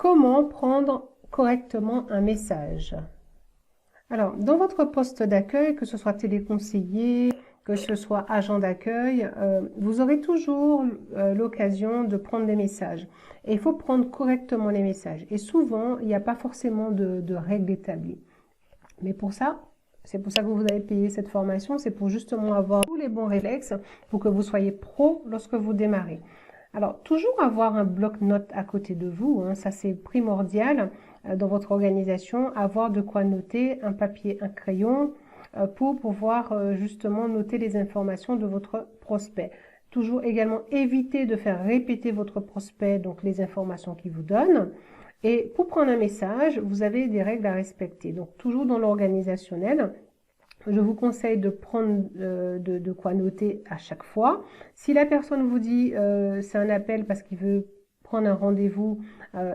Comment prendre correctement un message? Alors, dans votre poste d'accueil, que ce soit téléconseiller, que ce soit agent d'accueil, vous aurez toujours l'occasion de prendre des messages. Et il faut prendre correctement les messages. Et souvent, il n'y a pas forcément de règles établies. Mais pour ça, c'est pour ça que vous avez payé cette formation, c'est pour justement avoir tous les bons réflexes pour que vous soyez pro lorsque vous démarrez. Alors, toujours avoir un bloc-notes à côté de vous, hein, ça c'est primordial dans votre organisation, avoir de quoi noter, un papier, un crayon, pour pouvoir justement noter les informations de votre prospect. Toujours également éviter de faire répéter votre prospect, donc les informations qu'il vous donne. Et pour prendre un message, vous avez des règles à respecter. Donc toujours dans l'organisationnel, je vous conseille de prendre de quoi noter à chaque fois. Si la personne vous dit c'est un appel parce qu'il veut prendre un rendez-vous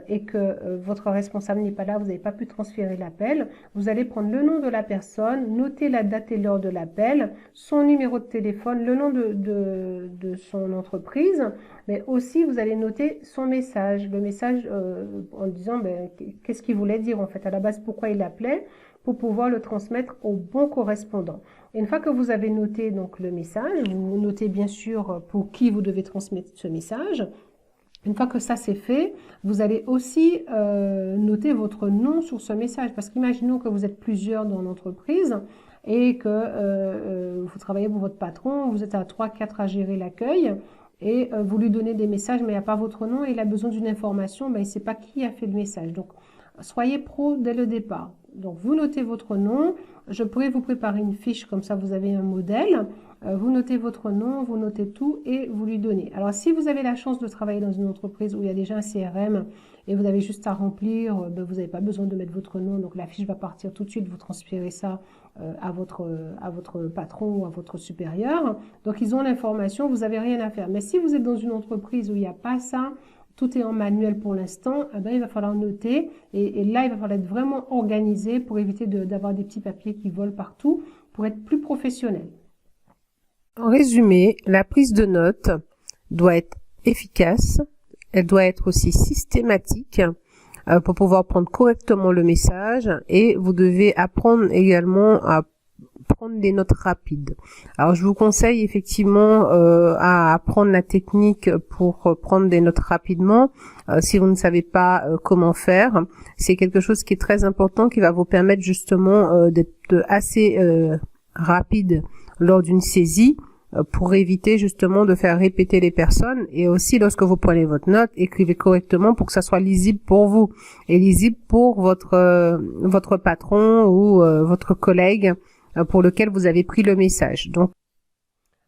et que votre responsable n'est pas là, vous n'avez pas pu transférer l'appel, vous allez prendre le nom de la personne, noter la date et l'heure de l'appel, son numéro de téléphone, le nom de son entreprise, mais aussi vous allez noter son message, le message en disant qu'est-ce qu'il voulait dire en fait, à la base pourquoi il appelait, pour pouvoir le transmettre au bon correspondant. Et une fois que vous avez noté donc le message, vous notez bien sûr pour qui vous devez transmettre ce message. Une fois que ça c'est fait, vous allez aussi noter votre nom sur ce message. Parce qu'imaginons que vous êtes plusieurs dans l'entreprise et que vous travaillez pour votre patron, vous êtes à 3-4 à gérer l'accueil et vous lui donnez des messages mais il n'y a pas votre nom et il a besoin d'une information, mais il ne sait pas qui a fait le message. Donc, soyez pro dès le départ. Donc, vous notez votre nom. Je pourrais vous préparer une fiche, comme ça vous avez un modèle. Vous notez votre nom, vous notez tout et vous lui donnez. Alors, si vous avez la chance de travailler dans une entreprise où il y a déjà un CRM et vous avez juste à remplir, vous n'avez pas besoin de mettre votre nom. Donc, la fiche va partir tout de suite. Vous transférez ça à votre patron ou à votre supérieur. Donc, ils ont l'information. Vous n'avez rien à faire. Mais si vous êtes dans une entreprise où il n'y a pas ça, tout est en manuel pour l'instant, il va falloir noter et là, il va falloir être vraiment organisé pour éviter d'avoir des petits papiers qui volent partout pour être plus professionnel. En résumé, la prise de notes doit être efficace, elle doit être aussi systématique pour pouvoir prendre correctement le message et vous devez apprendre également à prendre des notes rapides. Alors je vous conseille effectivement à apprendre la technique pour prendre des notes rapidement. Si vous ne savez pas comment faire, c'est quelque chose qui est très important qui va vous permettre justement d'être assez rapide lors d'une saisie pour éviter justement de faire répéter les personnes. Et aussi lorsque vous prenez votre note, écrivez correctement pour que ça soit lisible pour vous et lisible pour votre patron ou votre collègue pour lequel vous avez pris le message. Donc,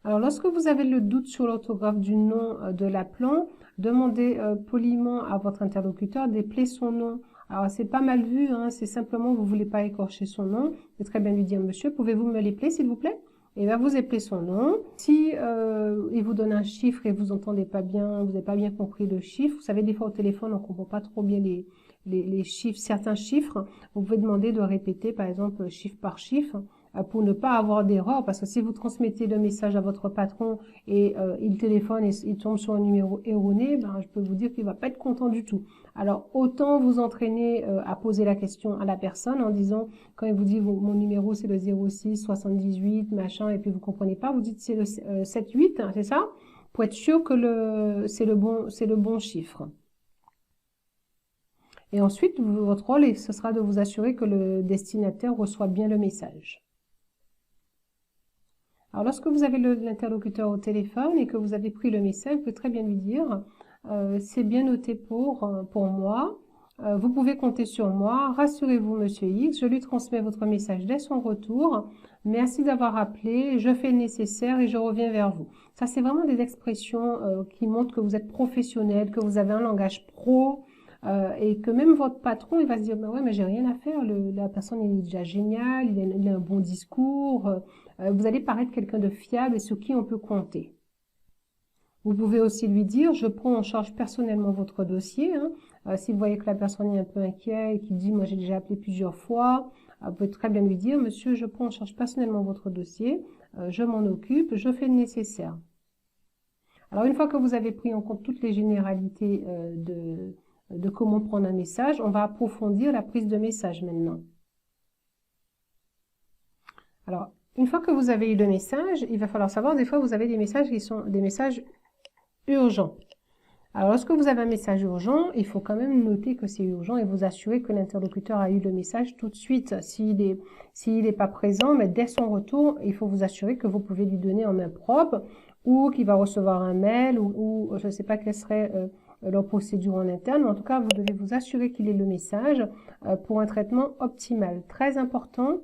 alors, lorsque vous avez le doute sur l'orthographe du nom de l'appelant, demandez poliment à votre interlocuteur d'épeler son nom. Alors, c'est pas mal vu, hein, c'est simplement vous voulez pas écorcher son nom. C'est très bien lui dire, monsieur, pouvez-vous me l'épeler, s'il vous plaît? Et bien, vous appelez son nom. Si il vous donne un chiffre et vous entendez pas bien, vous n'avez pas bien compris le chiffre, vous savez, des fois au téléphone, on comprend pas trop bien les chiffres, certains chiffres. Vous pouvez demander de répéter, par exemple, chiffre par chiffre, pour ne pas avoir d'erreur, parce que si vous transmettez le message à votre patron et il téléphone et il tombe sur un numéro erroné, je peux vous dire qu'il va pas être content du tout. Alors, autant vous entraîner à poser la question à la personne en disant, quand il vous dit mon numéro c'est le 06 78 machin et puis vous comprenez pas, vous dites c'est le 78, hein, c'est ça? Pour être sûr que c'est le bon chiffre. Et ensuite, votre rôle, ce sera de vous assurer que le destinataire reçoit bien le message. Alors, lorsque vous avez l'interlocuteur au téléphone et que vous avez pris le message, vous pouvez très bien lui dire c'est bien noté pour moi, vous pouvez compter sur moi, rassurez-vous Monsieur X, je lui transmets votre message dès son retour, merci d'avoir appelé, je fais le nécessaire et je reviens vers vous. Ça, c'est vraiment des expressions qui montrent que vous êtes professionnel, que vous avez un langage pro, et que même votre patron, il va se dire, ouais, mais j'ai rien à faire, la personne il est déjà géniale, il a un bon discours, vous allez paraître quelqu'un de fiable et sur qui on peut compter. Vous pouvez aussi lui dire, je prends en charge personnellement votre dossier. Hein. Si vous voyez que la personne est un peu inquiète et qu'il dit, moi j'ai déjà appelé plusieurs fois, vous pouvez très bien lui dire, monsieur, je prends en charge personnellement votre dossier, je m'en occupe, je fais le nécessaire. Alors une fois que vous avez pris en compte toutes les généralités de comment prendre un message. On va approfondir la prise de message maintenant. Alors, une fois que vous avez eu le message, il va falloir savoir, des fois, vous avez des messages qui sont des messages urgents. Alors, lorsque vous avez un message urgent, il faut quand même noter que c'est urgent et vous assurer que l'interlocuteur a eu le message tout de suite. S'il est pas présent, mais dès son retour, il faut vous assurer que vous pouvez lui donner en main propre ou qu'il va recevoir un mail ou je ne sais pas quelle serait leur procédure en interne, mais en tout cas, vous devez vous assurer qu'il ait le message pour un traitement optimal. Très important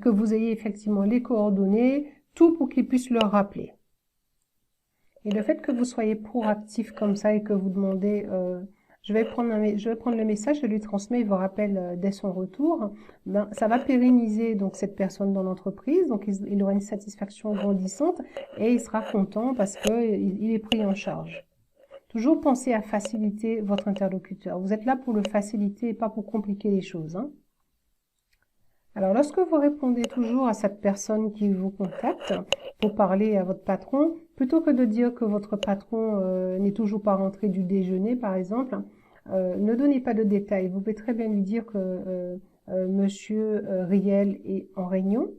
que vous ayez effectivement les coordonnées, tout pour qu'il puisse le rappeler. Et le fait que vous soyez proactif comme ça et que vous demandez, je vais prendre le message, je lui transmets, il vous rappelle dès son retour, ben, ça va pérenniser donc cette personne dans l'entreprise, donc il aura une satisfaction grandissante et il sera content parce qu'il est pris en charge. Toujours pensez à faciliter votre interlocuteur. Vous êtes là pour le faciliter et pas pour compliquer les choses, hein. Alors, lorsque vous répondez toujours à cette personne qui vous contacte pour parler à votre patron, plutôt que de dire que votre patron n'est toujours pas rentré du déjeuner, par exemple, ne donnez pas de détails. Vous pouvez très bien lui dire que Monsieur Riel est en réunion,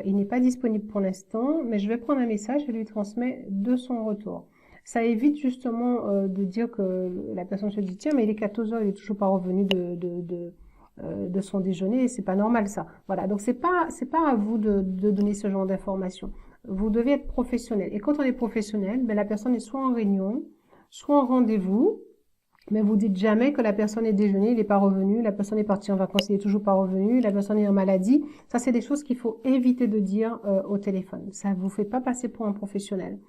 il n'est pas disponible pour l'instant, mais je vais prendre un message et lui transmets de son retour. Ça évite justement de dire que la personne se dit « Tiens, mais il est 14 h, il est toujours pas revenu de son déjeuner, et c'est pas normal ça. » Voilà, donc c'est pas à vous de donner ce genre d'informations. Vous devez être professionnel. Et quand on est professionnel, ben la personne est soit en réunion, soit en rendez-vous, mais vous dites jamais que la personne est déjeuné, il n'est pas revenu, la personne est partie en vacances, il est toujours pas revenu, la personne est en maladie. Ça, c'est des choses qu'il faut éviter de dire au téléphone. Ça vous fait pas passer pour un professionnel.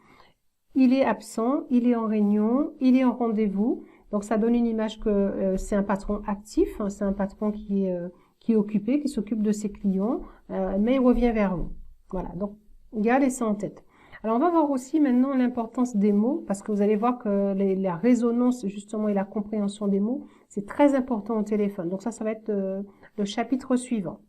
Il est absent, il est en réunion, il est en rendez-vous. Donc, ça donne une image que c'est un patron actif, hein, c'est un patron qui est occupé, qui s'occupe de ses clients, mais il revient vers vous. Voilà, donc gardez ça en tête. Alors, on va voir aussi maintenant l'importance des mots, parce que vous allez voir que la résonance justement et la compréhension des mots, c'est très important au téléphone. Donc ça va être le chapitre suivant.